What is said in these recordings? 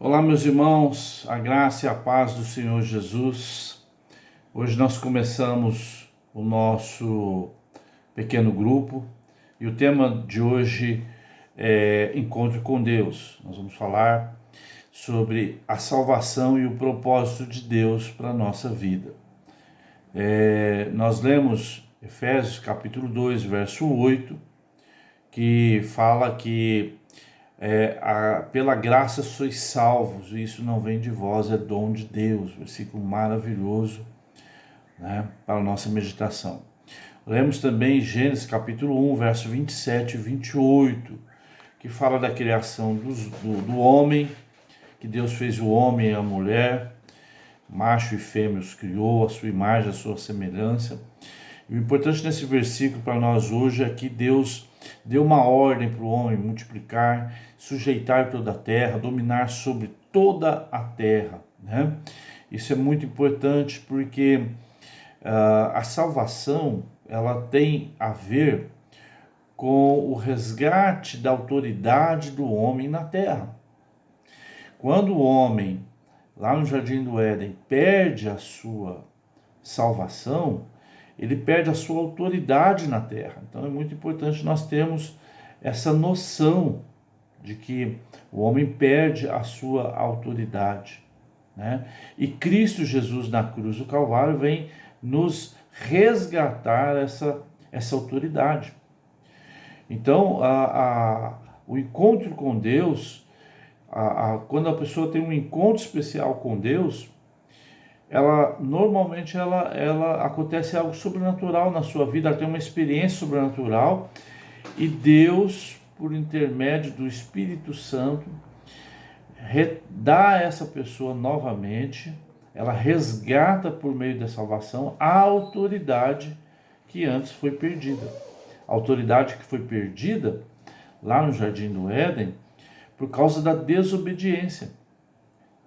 Olá, meus irmãos, a graça e a paz do Senhor Jesus. Hoje nós começamos o nosso pequeno grupo e o tema de hoje é Encontro com Deus. Nós vamos falar sobre a salvação e o propósito de Deus para a nossa vida. Nós lemos Efésios capítulo 2, verso 8, que fala que pela graça sois salvos, e isso não vem de vós, é dom de Deus. Versículo maravilhoso, né, para a nossa meditação. Lemos também Gênesis capítulo 1, verso 27 e 28, que fala da criação do homem, que Deus fez o homem e a mulher, macho e fêmea os criou, a sua imagem, a sua semelhança. E o importante nesse versículo para nós hoje é que Deus deu uma ordem para o homem multiplicar, sujeitar toda a terra, dominar sobre toda a terra, né? Isso é muito importante porque a salvação ela tem a ver com o resgate da autoridade do homem na terra. Quando o homem, lá no Jardim do Éden, perde a sua salvação, ele perde a sua autoridade na terra. Então é muito importante nós termos essa noção de que o homem perde a sua autoridade, né? E Cristo Jesus na cruz do Calvário vem nos resgatar essa autoridade. Então o encontro com Deus, quando a pessoa tem um encontro especial com Deus, normalmente acontece algo sobrenatural na sua vida, ela tem uma experiência sobrenatural e Deus, por intermédio do Espírito Santo, dá a essa pessoa novamente, ela resgata por meio da salvação a autoridade que antes foi perdida. A autoridade que foi perdida lá no Jardim do Éden por causa da desobediência,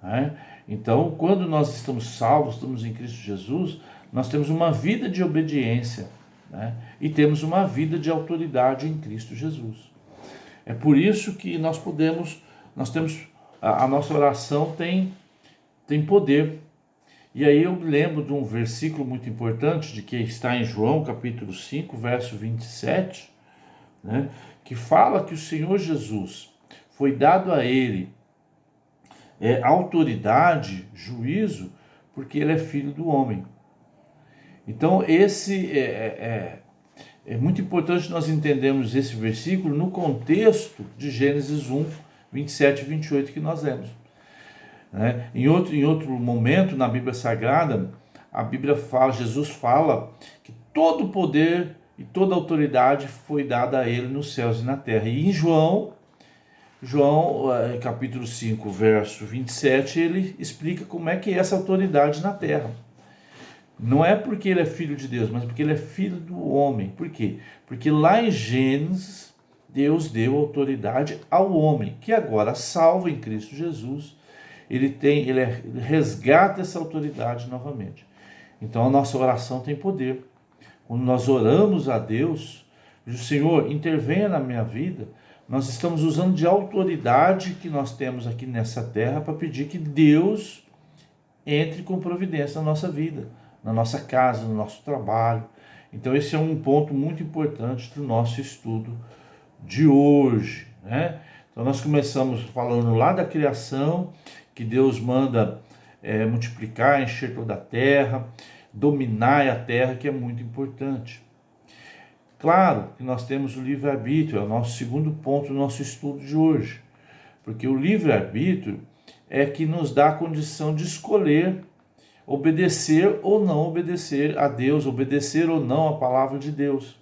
né? Então, quando nós estamos salvos, estamos em Cristo Jesus, nós temos uma vida de obediência, né? E temos uma vida de autoridade em Cristo Jesus. É por isso que nós temos, a nossa oração tem poder. E aí eu lembro de um versículo muito importante, de que está em João capítulo 5, verso 27, né? Que fala que o Senhor Jesus foi dado a ele autoridade, juízo, porque ele é filho do homem. Então é muito importante nós entendermos esse versículo no contexto de Gênesis 1, 27 e 28 que nós lemos, né? Em outro momento na Bíblia Sagrada, a Bíblia fala, Jesus fala que todo o poder e toda a autoridade foi dada a ele nos céus e na terra. E em João capítulo 5, verso 27, ele explica como é que é essa autoridade na terra. Não é porque ele é filho de Deus, mas porque ele é filho do homem. Por quê? Porque lá em Gênesis, Deus deu autoridade ao homem, que agora, salvo em Cristo Jesus, ele resgata essa autoridade novamente. Então a nossa oração tem poder. Quando nós oramos a Deus, o Senhor, intervenha na minha vida, nós estamos usando de autoridade que nós temos aqui nessa terra para pedir que Deus entre com providência na nossa vida, na nossa casa, no nosso trabalho. Então esse é um ponto muito importante do nosso estudo de hoje, né? Então nós começamos falando lá da criação, que Deus manda multiplicar, encher toda a terra, dominar a terra, que é muito importante. Claro que nós temos o livre-arbítrio, é o nosso segundo ponto do nosso estudo de hoje, porque o livre-arbítrio é que nos dá a condição de escolher obedecer ou não obedecer a Deus, obedecer ou não a palavra de Deus.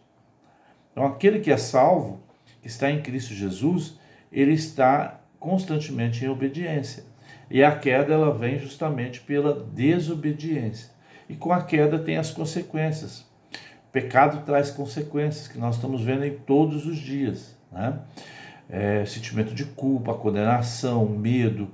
Então aquele que é salvo, que está em Cristo Jesus, ele está constantemente em obediência. E a queda ela vem justamente pela desobediência. E com a queda tem as consequências. O pecado traz consequências que nós estamos vendo em todos os dias, né? Sentimento de culpa, condenação, medo,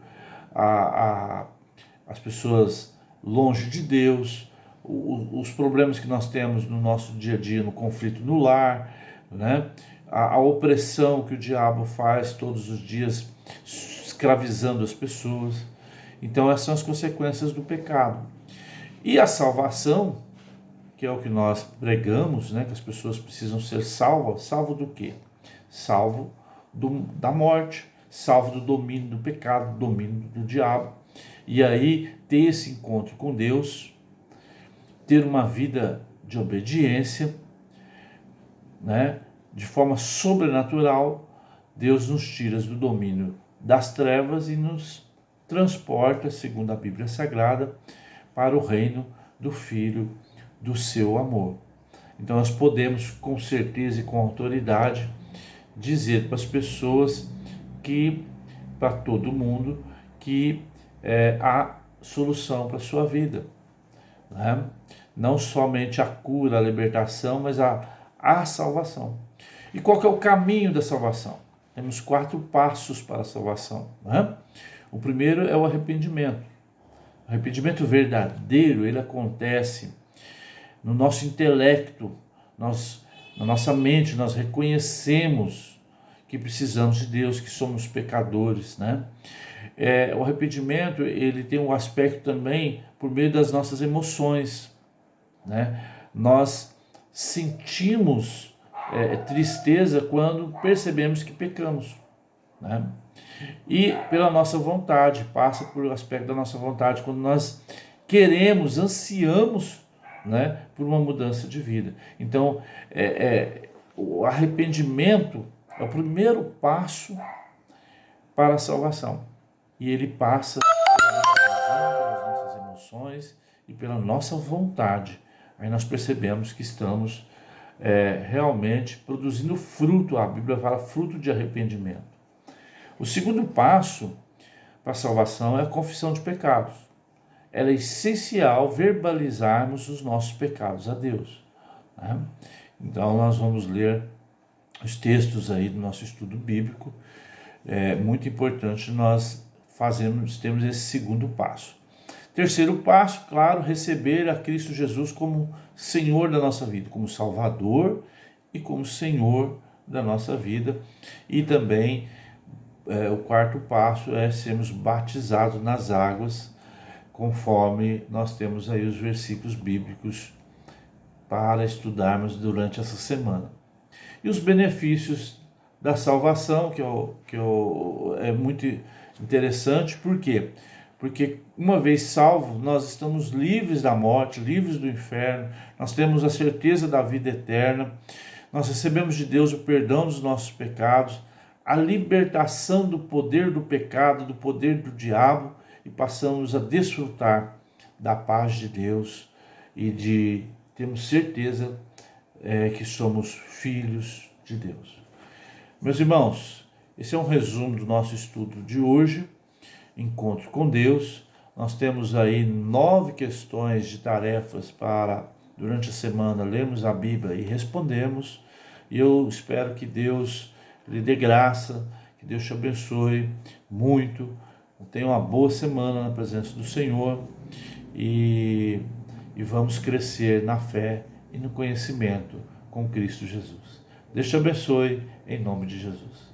as pessoas longe de Deus, os problemas que nós temos no nosso dia a dia, no conflito no lar, né? A opressão que o diabo faz todos os dias, escravizando as pessoas. Então essas são as consequências do pecado. E a salvação, que é o que nós pregamos, né, que as pessoas precisam ser salvas, salvo do quê? Salvo da morte, salvo do domínio do pecado, do domínio do diabo. E aí ter esse encontro com Deus, ter uma vida de obediência, né, de forma sobrenatural. Deus nos tira do domínio das trevas e nos transporta, segundo a Bíblia Sagrada, para o reino do Filho do seu amor. Então nós podemos, com certeza e com autoridade, dizer para as pessoas que, para todo mundo, que há solução para a sua vida, né? Não somente a cura, a libertação, mas a salvação. E qual que é o caminho da salvação? Temos 4 passos para a salvação, né? O primeiro é o arrependimento. O arrependimento verdadeiro, ele acontece no nosso intelecto, na nossa mente, nós reconhecemos que precisamos de Deus, que somos pecadores, né? O arrependimento, ele tem um aspecto também por meio das nossas emoções, né? Nós sentimos tristeza quando percebemos que pecamos, né? E pela nossa vontade, passa por o aspecto da nossa vontade, quando nós queremos, ansiamos, né, por uma mudança de vida. Então, o arrependimento é o primeiro passo para a salvação. E ele passa pela nossa razão, pelas nossas emoções e pela nossa vontade. Aí nós percebemos que estamos realmente produzindo fruto. A Bíblia fala fruto de arrependimento. O segundo passo para a salvação é a confissão de pecados. Ela é essencial verbalizarmos os nossos pecados a Deus, né? Então nós vamos ler os textos aí do nosso estudo bíblico. É muito importante nós temos esse segundo passo. Terceiro passo, claro, receber a Cristo Jesus como Senhor da nossa vida, como Salvador e como Senhor da nossa vida. E também o quarto passo é sermos batizados nas águas, conforme nós temos aí os versículos bíblicos para estudarmos durante essa semana. E os benefícios da salvação, que é muito interessante, por quê? Porque uma vez salvos, nós estamos livres da morte, livres do inferno, nós temos a certeza da vida eterna, nós recebemos de Deus o perdão dos nossos pecados, a libertação do poder do pecado, do poder do diabo, e passamos a desfrutar da paz de Deus e temos certeza que somos filhos de Deus. Meus irmãos, esse é um resumo do nosso estudo de hoje, Encontro com Deus. Nós temos aí 9 questões de tarefas para, durante a semana, lermos a Bíblia e respondermos. E eu espero que Deus lhe dê graça, que Deus te abençoe muito. Tenha uma boa semana na presença do Senhor e vamos crescer na fé e no conhecimento com Cristo Jesus. Deus te abençoe, em nome de Jesus.